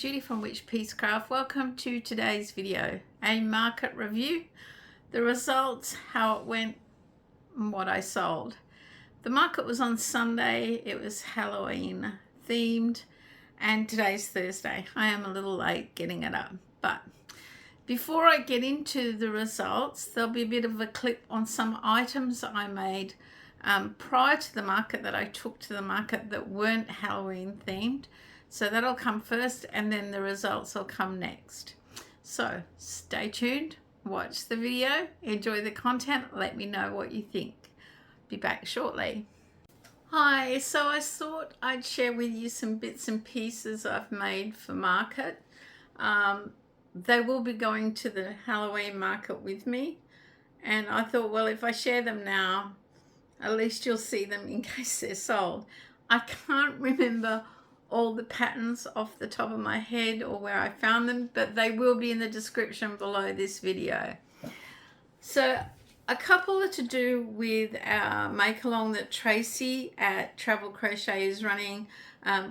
Judy from Witchpeace Craft. Welcome to today's video, a market review, the results, how it went, and what I sold. The market was on Sunday. It was Halloween themed, and today's Thursday. I am a little late getting it up, but before I get into the results, there'll be a bit of a clip on some items I made prior to the market that I took to the market that weren't Halloween themed. So that'll come first, and then the results will come next. So stay tuned, watch the video, enjoy the content, let me know what you think. Be back shortly. Hi, so I thought I'd share with you some bits and pieces I've made for market. They will be going to the Halloween market with me, and I thought, well, if I share them now, at least you'll see them in case they're sold. I can't remember all the patterns off the top of my head or where I found them, but they will be in the description below this video. So a couple are to do with our make along that Tracy at Travel Crochet is running,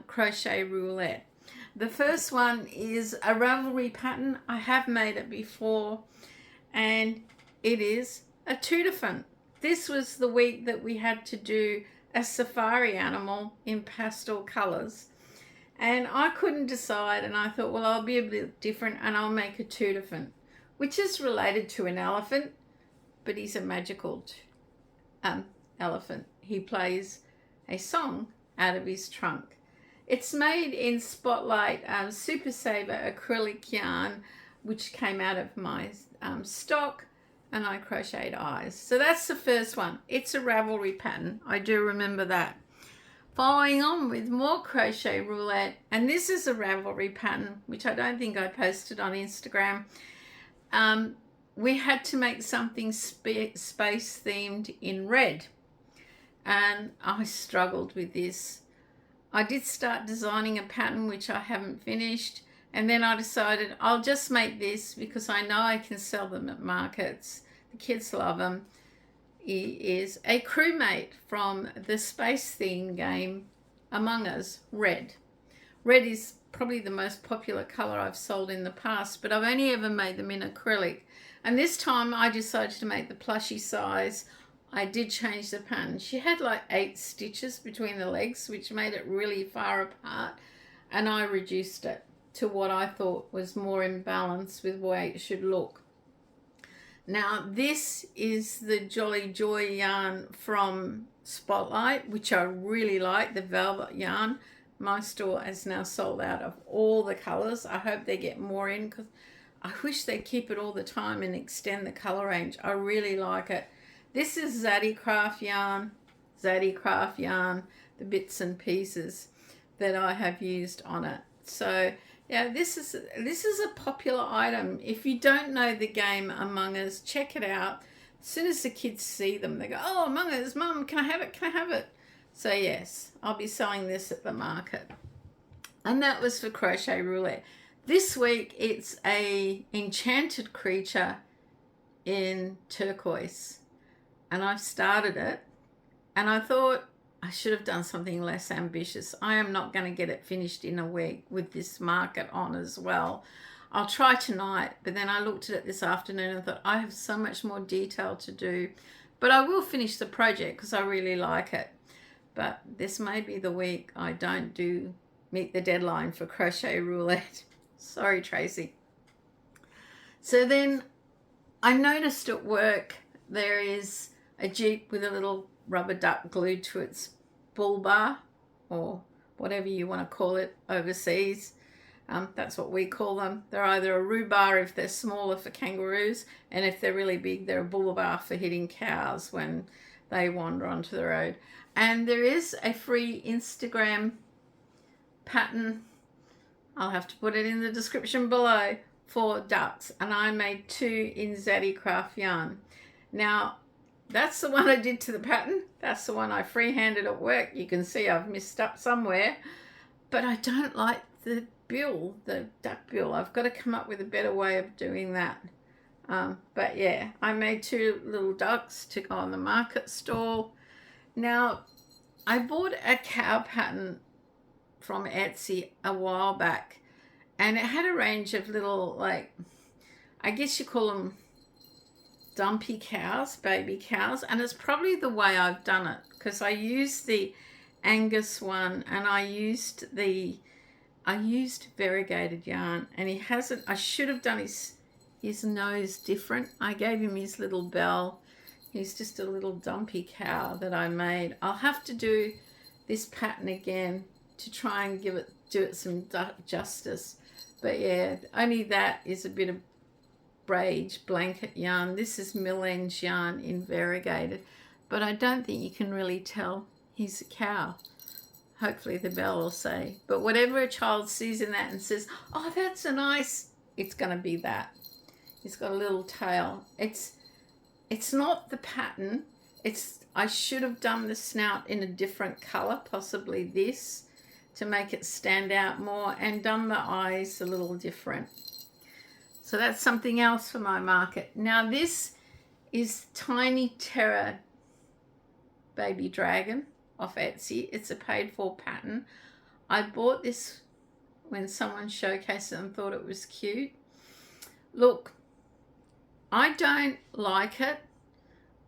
crochet roulette. The first one is a Ravelry pattern. I have made it before, and it is a two-different. This was the week that we had to do a safari animal in pastel colors, and I couldn't decide, and I thought, well, I'll be a bit different and I'll make a two-different, which is related to an elephant, but he's a magical elephant. He plays a song out of his trunk. It's made in Spotlight Super Saver acrylic yarn, which came out of my stock, and I crocheted eyes. So that's the first one. It's a Ravelry pattern. I do remember that. Following on with more crochet roulette, and this is a Ravelry pattern, which I don't think I posted on Instagram. We had to make something space themed in red, and I struggled with this. I did start designing a pattern which I haven't finished, and then I decided I'll just make this because I know I can sell them at markets. The kids love them. He is a crewmate from the space theme game Among Us, Red. Red is probably the most popular color I've sold in the past, but I've only ever made them in acrylic. And this time I decided to make the plushy size. I did change the pattern. She had like 8 stitches between the legs, which made it really far apart, and I reduced it to what I thought was more in balance with the way it should look. Now this is the Jolly Joy yarn from Spotlight, which I really like, the velvet yarn. My store has now sold out of all the colors. I hope they get more in, because I wish they keep it all the time and extend the color range. I really like it. This is Zaddy Craft yarn, the bits and pieces that I have used on it. So yeah, this is a popular item. If you don't know the game Among Us, check it out. As soon as the kids see them, they go, "Oh, Among Us, Mum, can I have it? Can I have it?" So yes, I'll be selling this at the market. And that was for crochet roulette. This week it's a enchanted creature in turquoise. And I've started it, and I thought I should have done something less ambitious. I am not going to get it finished in a week with this market on as well. I'll try tonight, but then I looked at it this afternoon and thought I have so much more detail to do, but I will finish the project because I really like it. But this may be the week I don't meet the deadline for crochet roulette. Sorry, Tracy. So then I noticed at work there is a Jeep with a little rubber duck glued to its bull bar, or whatever you want to call it overseas. That's what we call them. They're either a rhubarb if they're smaller for kangaroos, and if they're really big, they're a bull bar for hitting cows when they wander onto the road. And there is a free Instagram pattern, I'll have to put it in the description below, for ducks, and I made 2 in Zaddy Craft yarn. Now that's the one I did to the pattern. That's the one I freehanded at work. You can see I've messed up somewhere, but I don't like the bill, the duck bill. I've got to come up with a better way of doing that. But yeah, I made 2 little ducks to go on the market stall. Now I bought a cow pattern from Etsy a while back, And it had a range of little, like, I guess you call them dumpy cows, baby cows. And it's probably the way I've done it, because I used the Angus one, and I used variegated yarn, and he hasn't, I should have done his nose different. I gave him his little bell. He's just a little dumpy cow that I made. I'll have to do this pattern again to try and do it some justice. But yeah, only that is a bit of braid blanket yarn. This is Millen's yarn in variegated, but I don't think you can really tell he's a cow. Hopefully the bell will say. But whatever a child sees in that and says, oh, that's a nice, it's going to be that. It's got a little tail. It's not the pattern. I should have done the snout in a different color, possibly this, to make it stand out more, and done the eyes a little different. So that's something else for my market. Now this is Tiny Terror Baby Dragon off Etsy. It's a paid for pattern. I bought this when someone showcased it and thought it was cute. Look, I don't like it,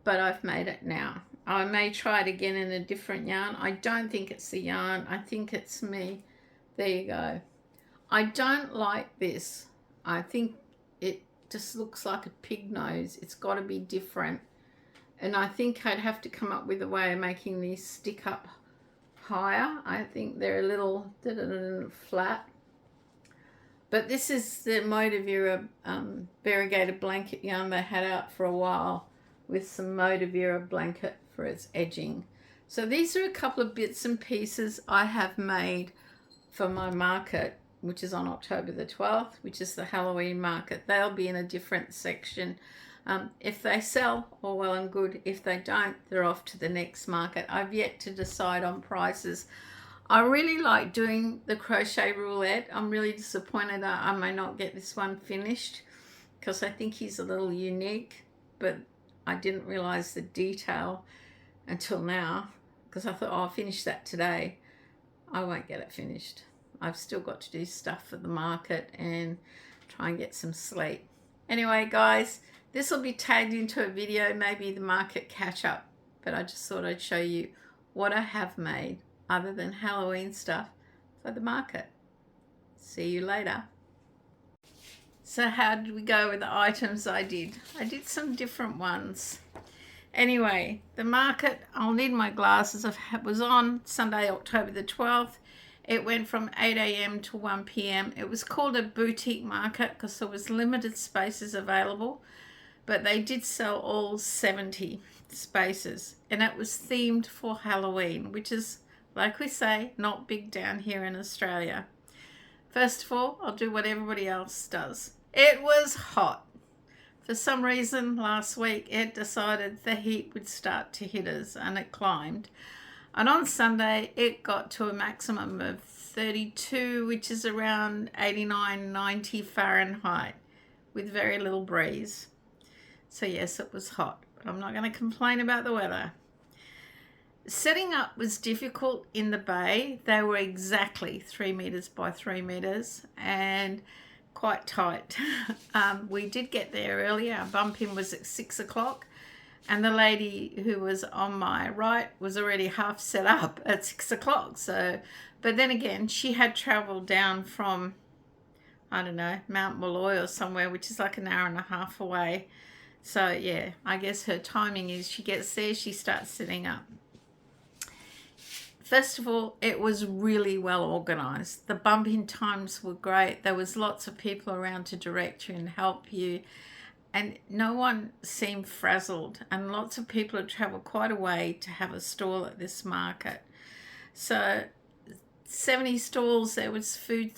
but I've made it now. I may try it again in a different yarn. I don't think it's the yarn. I think it's me. There you go. I don't like this. I think it just looks like a pig nose. It's got to be different. And I think I'd have to come up with a way of making these stick up higher. I think they're a little flat. But this is the Modavira variegated blanket yarn they had out for a while, with some Modavira blanket for its edging. So these are a couple of bits and pieces I have made for my market, which is on October the 12th, which is the Halloween market. They'll be in a different section. If they sell, all well and good. If they don't, they're off to the next market. I've yet to decide on prices. I really like doing the crochet roulette. I'm really disappointed that I may not get this one finished, because I think he's a little unique, but I didn't realize the detail until now, because I thought, oh, I'll finish that today. I won't get it finished. I've still got to do stuff for the market and try and get some sleep. Anyway, guys, this will be tagged into a video, maybe the market catch up, but I just thought I'd show you what I have made other than Halloween stuff for the market. See you later. So how did we go with the items I did? I did some different ones. Anyway, the market, I'll need my glasses, was on Sunday, October the 12th. It went from 8 a.m. to 1 p.m. It was called a boutique market because there was limited spaces available, but they did sell all 70 spaces, and it was themed for Halloween, which is, like we say, not big down here in Australia. First of all, I'll do what everybody else does. It was hot. For some reason, last week, it decided the heat would start to hit us, and it climbed. And on Sunday, it got to a maximum of 32, which is around 89, 90 Fahrenheit, with very little breeze. So yes, it was hot, but I'm not going to complain about the weather. Setting up was difficult in the bay. They were exactly 3 meters by 3 meters and quite tight. We did get there earlier. Our bump-in was at 6 o'clock. And the lady who was on my right was already half set up at 6 o'clock. So, but then again, she had travelled down from, I don't know, Mount Malloy or somewhere, which is like an hour and a half away. So yeah, I guess her timing is she gets there, she starts setting up. First of all, it was really well organised. The bump-in times were great. There was lots of people around to direct you and help you. And no one seemed frazzled, and lots of people had travelled quite a way to have a stall at this market. So 70 stalls, there was food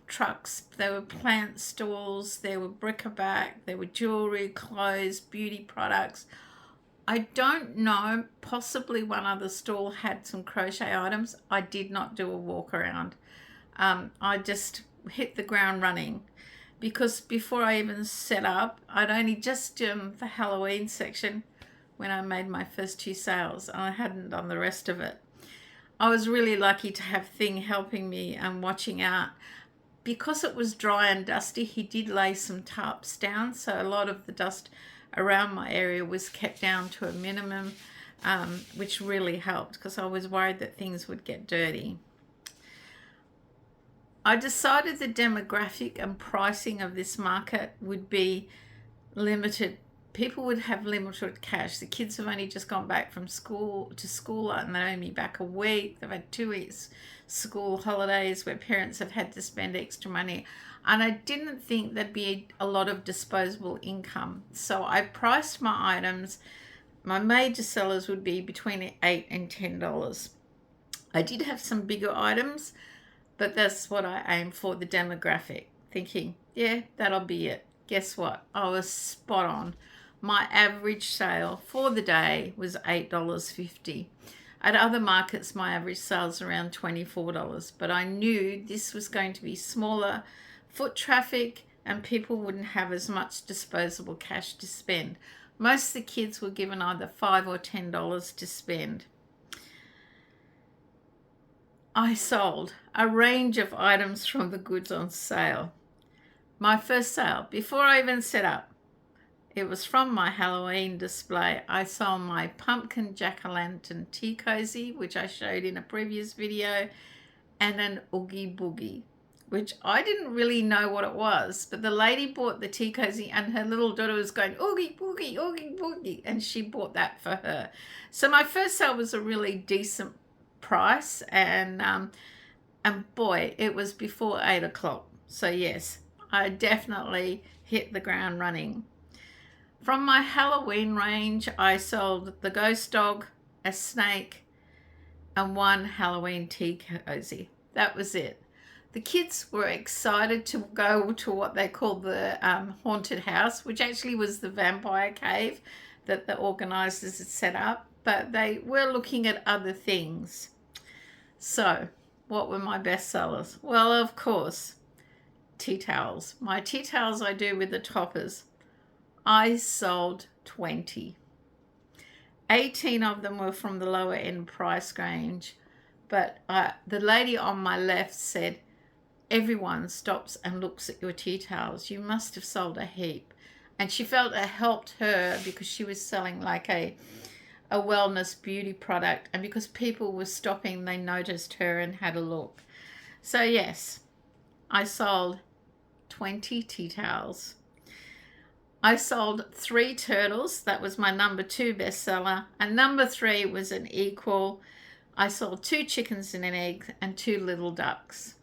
trucks, there were plant stalls, there were bric-a-brac, there were jewellery, clothes, beauty products. I don't know, possibly one other stall had some crochet items. I did not do a walk around. I just hit the ground running. Because before I even set up, I'd only just done the Halloween section when I made my first 2 sales, and I hadn't done the rest of it. I was really lucky to have Thing helping me and watching out. because it was dry and dusty, he did lay some tarps down, so a lot of the dust around my area was kept down to a minimum, which really helped because I was worried that things would get dirty. I decided the demographic and pricing of this market would be limited. People would have limited cash. The kids have only just gone back from school and they're only back a week. They've had 2 weeks school holidays where parents have had to spend extra money. And I didn't think there'd be a lot of disposable income. So I priced my items. My major sellers would be between $8 and $10. I did have some bigger items, but that's what I aimed for, the demographic. Thinking, yeah, that'll be it. Guess what? I was spot on. My average sale for the day was $8.50. At other markets, my average sales around $24, but I knew this was going to be smaller foot traffic and people wouldn't have as much disposable cash to spend. Most of the kids were given either $5 or $10 to spend. I sold a range of items from the goods on sale. My first sale, before I even set up, it was from my Halloween display. I sold my pumpkin jack-o'-lantern tea cozy, which I showed in a previous video, and an Oogie Boogie, which I didn't really know what it was, but the lady bought the tea cozy and her little daughter was going, Oogie Boogie, Oogie Boogie, and she bought that for her. So my first sale was a really decent price, and boy, it was before 8 o'clock. So yes, I definitely hit the ground running. From my Halloween range, I sold the ghost dog, a snake, and one Halloween tea cozy. That was it. The kids were excited to go to what they called the haunted house, which actually was the vampire cave that the organisers had set up, but they were looking at other things. So, what were my best sellers? Well, of course, tea towels. My tea towels I do with the toppers. I sold 20. 18 of them were from the lower end price range, but the lady on my left said, everyone stops and looks at your tea towels. You must have sold a heap. And she felt it helped her because she was selling like a wellness beauty product, and because people were stopping, they noticed her and had a look. So yes, I sold 20 tea towels. I sold 3 turtles. That was my number 2 bestseller. And number 3 was an equal. I sold 2 chickens and an egg and 2 little ducks.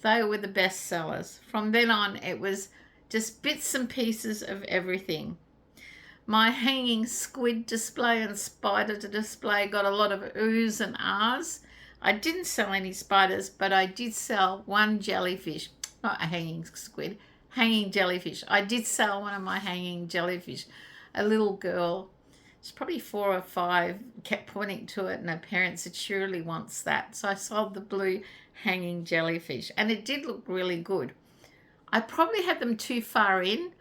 They were the best sellers. From then on, it was just bits and pieces of everything. My hanging squid display and spider display got a lot of oohs and ahs. I didn't sell any spiders, but I did sell one jellyfish. Not a hanging squid. Hanging jellyfish. I did sell one of my hanging jellyfish. A little girl, she's probably 4 or 5, kept pointing to it and her parents said she really wants that. So I sold the blue hanging jellyfish and it did look really good. I probably had them too far in.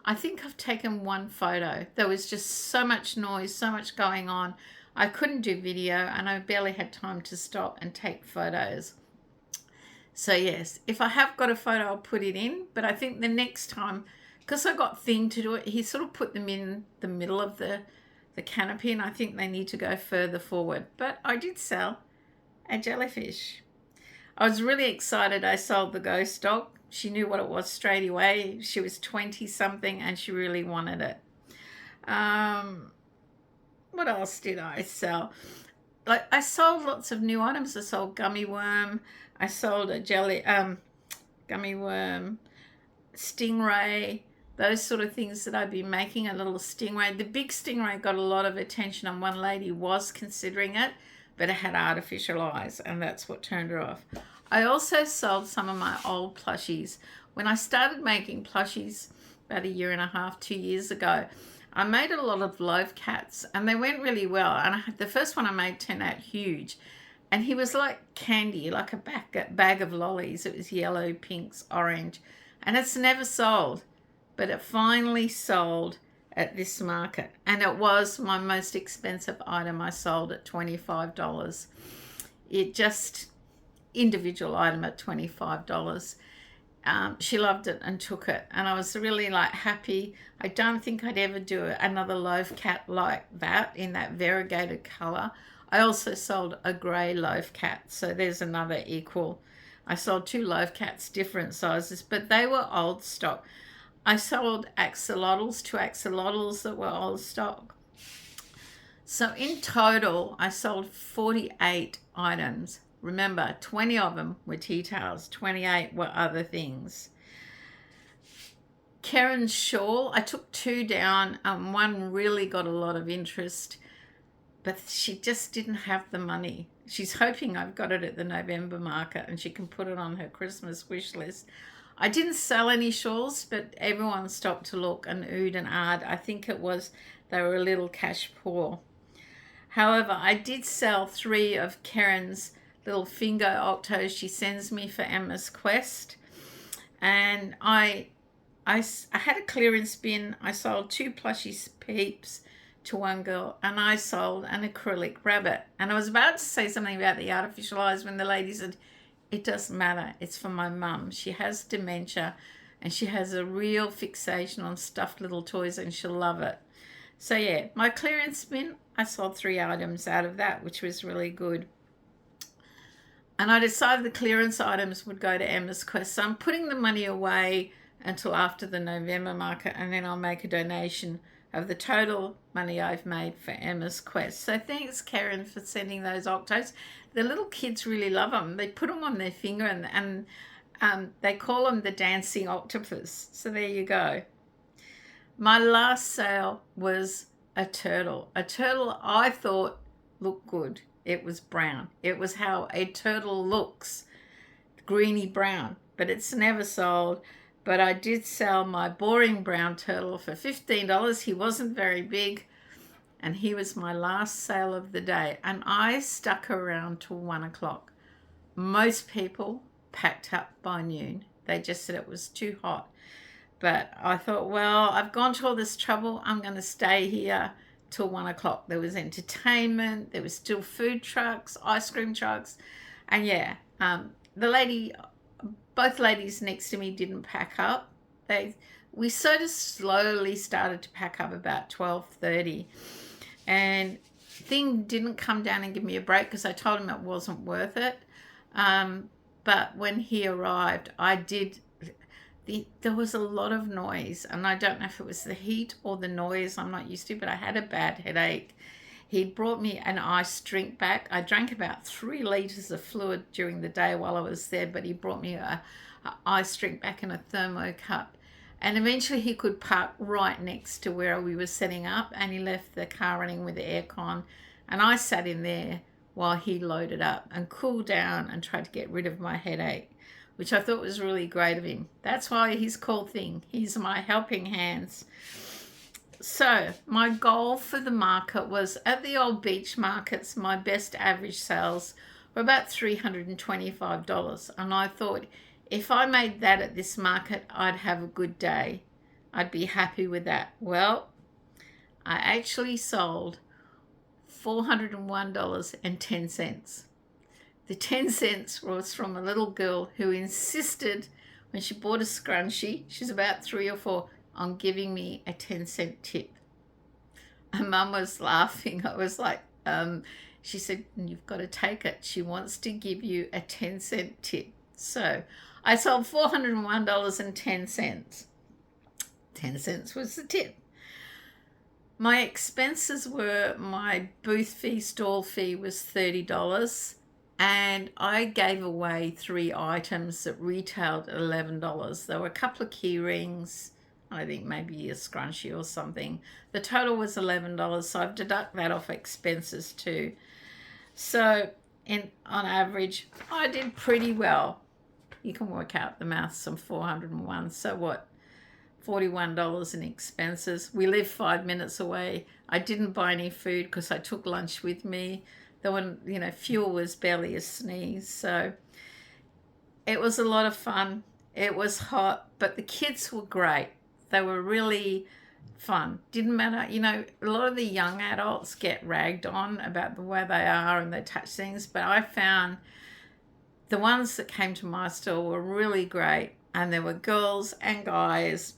I think I've taken one photo. There was just so much noise, so much going on. I couldn't do video and I barely had time to stop and take photos. So yes, if I have got a photo, I'll put it in. But I think the next time, because I got Thing to do it, he sort of put them in the middle of the canopy, and I think they need to go further forward. But I did sell a jellyfish. I was really excited. I sold the ghost dog. She knew what it was straight away. She was 20 something and she really wanted it. What else did I sell? Like, I sold lots of new items. I sold gummy worm. I sold a gummy worm, stingray, those sort of things that I'd be making, a little stingray. The big stingray got a lot of attention and one lady was considering it, but it had artificial eyes and that's what turned her off. I also sold some of my old plushies. When I started making plushies about 1.5 years, 2 years ago, I made a lot of loaf cats and they went really well. And the first one I made turned out huge. And he was like candy, like a bag of lollies. It was yellow, pinks, orange. And it's never sold. But it finally sold at this market. And it was my most expensive item. I sold at $25. It just, individual item at $25. she loved it and took it, and I was really like happy. I don't think I'd ever do another loaf cat like that in that variegated color. I also sold a grey loaf cat, so there's another equal. I sold 2 loaf cats, different sizes, but they were old stock. I sold axolotls, 2 axolotls that were old stock. So in total, I sold 48 items. Remember, 20 of them were tea towels, 28 were other things. Cairns shawl, I took 2 down. One really got a lot of interest, but she just didn't have the money. She's hoping I've got it at the November market and she can put it on her Christmas wish list. I didn't sell any shawls, but everyone stopped to look and oohed and ahed. I think it was they were a little cash poor. However, I did sell 3 of Karen's little finger octos she sends me for Emma's Quest. And I had a clearance bin. I sold 2 plushy peeps to one girl, and I sold an acrylic rabbit. And I was about to say something about the artificial eyes when the lady said, it doesn't matter, it's for my mum. She has dementia and she has a real fixation on stuffed little toys and she'll love it. So yeah, my clearance bin, I sold 3 items out of that, which was really good. And I decided the clearance items would go to Emma's Quest. So I'm putting the money away until after the November market, and then I'll make a donation of the total money I've made for Emma's Quest. So thanks, Karen, for sending those octos. The little kids really love them. They put them on their finger and they call them the dancing octopus. So there you go. My last sale was a turtle. A turtle I thought looked good. It was brown. It was how a turtle looks, greeny brown, but it's never sold. But I did sell my boring brown turtle for $15. He wasn't very big, and he was my last sale of the day. And I stuck around till 1 o'clock. Most people packed up by noon. They just said it was too hot. But I thought, well, I've gone to all this trouble. I'm going to stay here till 1 o'clock. There was entertainment. There was still food trucks, ice cream trucks. And yeah, both ladies next to me didn't pack up. We sort of slowly started to pack up about 12:30, and Thing didn't come down and give me a break because I told him it wasn't worth it. But when he arrived, there was a lot of noise, and I don't know if it was the heat or the noise I'm not used to, but I had a bad headache. He brought me an ice drink back. I drank about 3 liters of fluid during the day while I was there, but he brought me a ice drink back in a thermo cup. And eventually he could park right next to where we were setting up, and he left the car running with the aircon. And I sat in there while he loaded up and cooled down and tried to get rid of my headache, which I thought was really great of him. That's why he's called Thing. He's my helping hands. So my goal for the market was, at the old beach markets, my best average sales were about $325. And I thought, if I made that at this market, I'd have a good day. I'd be happy with that. Well, I actually sold $401.10. The 10 cents was from a little girl who insisted, when she bought a scrunchie, she's about 3 or 4, on giving me a 10-cent tip. And Mum was laughing. I was like, she said, you've got to take it. She wants to give you a 10-cent tip. So I sold $401.10. 10 cents was the tip. My expenses were, my booth fee, stall fee was $30. And I gave away 3 items that retailed at $11. There were a couple of key rings, I think maybe a scrunchie or something. The total was $11, so I've deducted that off expenses too. So on average, I did pretty well. You can work out the maths on 401. So what? $41 in expenses. We live 5 minutes away. I didn't buy any food because I took lunch with me. Fuel was barely a sneeze. So it was a lot of fun. It was hot, but the kids were great. They were really fun. Didn't matter. A lot of the young adults get ragged on about the way they are and they touch things, but I found the ones that came to my store were really great. and there were girls and guys.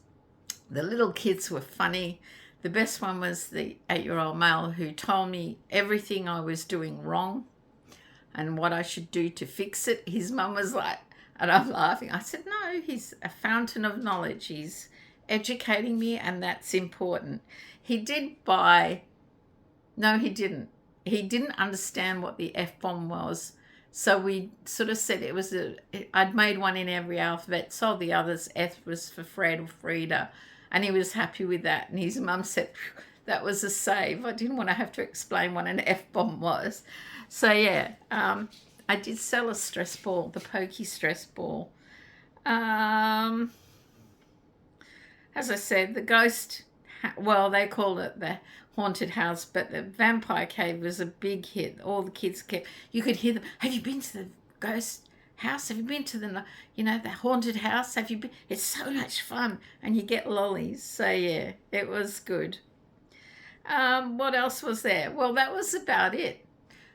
The little kids were funny. The best one was the 8-year-old male who told me everything I was doing wrong and what I should do to fix it. His mum was like, and I'm laughing. I said, no, he's a fountain of knowledge. He's educating me, and that's important. He did buy, no, he didn't. He didn't understand what the F-bomb was. So we sort of said it was I'd made one in every alphabet, sold the others. F was for Fred or Frida. And he was happy with that. And his mum said, that was a save. I didn't want to have to explain what an F-bomb was. So, yeah, I did sell a stress ball, the pokey stress ball. As I said, the ghost, well, they called it the haunted house, but the vampire cave was a big hit. All the kids kept, you could hear them, have you been to the ghost house? Have you been to the, the haunted house? Have you been? It's so much fun. And you get lollies. So, yeah, it was good. What else was there? Well, that was about it.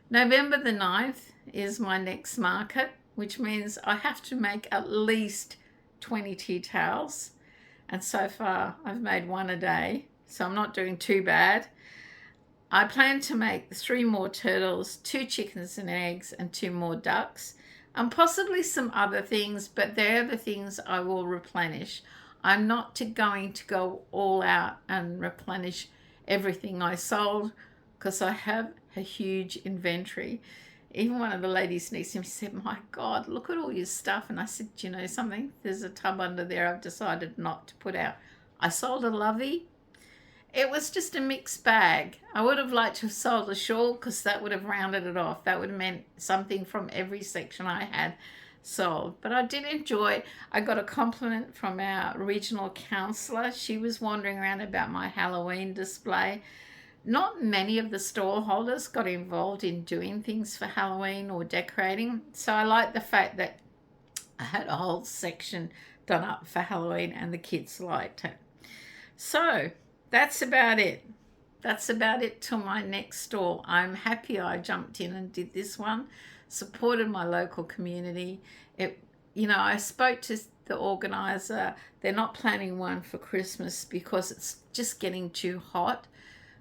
November the 9th is my next market, which means I have to make at least 20 tea towels. And so far, I've made one a day. So I'm not doing too bad. I plan to make 3 more turtles, 2 chickens and eggs, and 2 more ducks. And possibly some other things, but they're the things I will replenish. I'm not going to go all out and replenish everything I sold because I have a huge inventory. Even one of the ladies next to me said, my God, look at all your stuff. And I said, do you know something? There's a tub under there I've decided not to put out. I sold a lovey. It was just a mixed bag. I would have liked to have sold a shawl because that would have rounded it off. That would have meant something from every section I had sold. But I did enjoy. I got a compliment from our regional counsellor. She was wandering around about my Halloween display. Not many of the stall holders got involved in doing things for Halloween or decorating. So I like the fact that I had a whole section done up for Halloween and the kids liked it. So that's about it. That's about it till my next stall. I'm happy I jumped in and did this one, supported my local community. I spoke to the organizer. They're not planning one for Christmas because it's just getting too hot.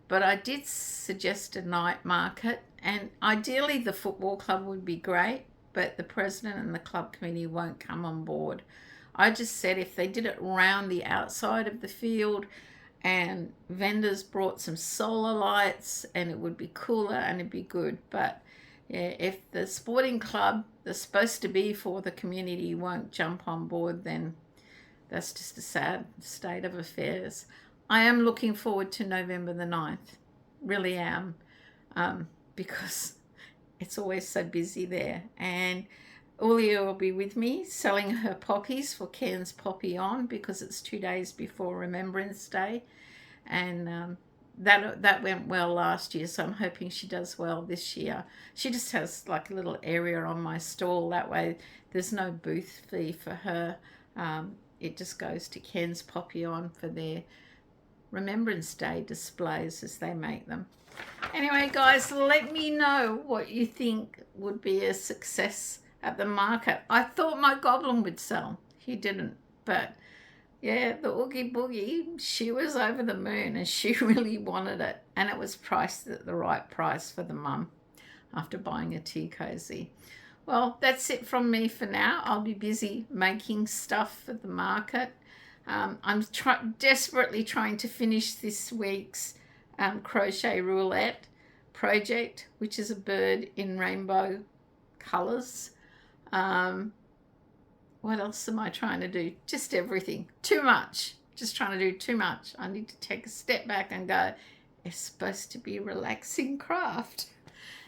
But I did suggest a night market, and ideally the football club would be great, but the president and the club committee won't come on board. I just said if they did it around the outside of the field and vendors brought some solar lights, and it would be cooler and it'd be good. But yeah, if the sporting club that's supposed to be for the community won't jump on board, then that's just a sad state of affairs. I am looking forward to November the 9th. Really am. Because it's always so busy there. And Ulia will be with me selling her poppies for Cairns Poppy On because it's 2 days before Remembrance Day. And that went well last year, so I'm hoping she does well this year. She just has like a little area on my stall. That way there's no booth fee for her. It just goes to Cairns Poppy On for their Remembrance Day displays as they make them. Anyway, guys, let me know what you think would be a success at the market. I thought my goblin would sell. He didn't, but yeah, the Oogie Boogie, she was over the moon and she really wanted it, and it was priced at the right price for the mum after buying a tea cozy. Well, that's it from me for now. I'll be busy making stuff for the market. I'm desperately trying to finish this week's crochet roulette project, which is a bird in rainbow colours. What else am I trying to do? Just everything. Too much. Just trying to do too much. I need to take a step back and go, it's supposed to be relaxing craft.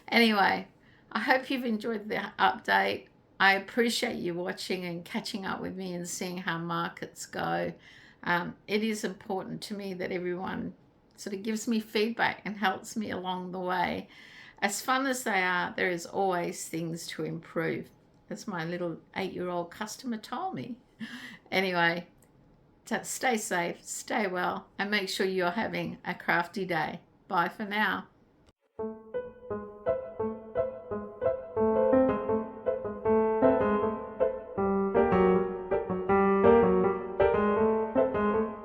Anyway, I hope you've enjoyed the update. I appreciate you watching and catching up with me and seeing how markets go. It is important to me that everyone sort of gives me feedback and helps me along the way. As fun as they are, there is always things to improve, as my little 8-year-old customer told me. Anyway, stay safe, stay well, and make sure you're having a crafty day. Bye for now.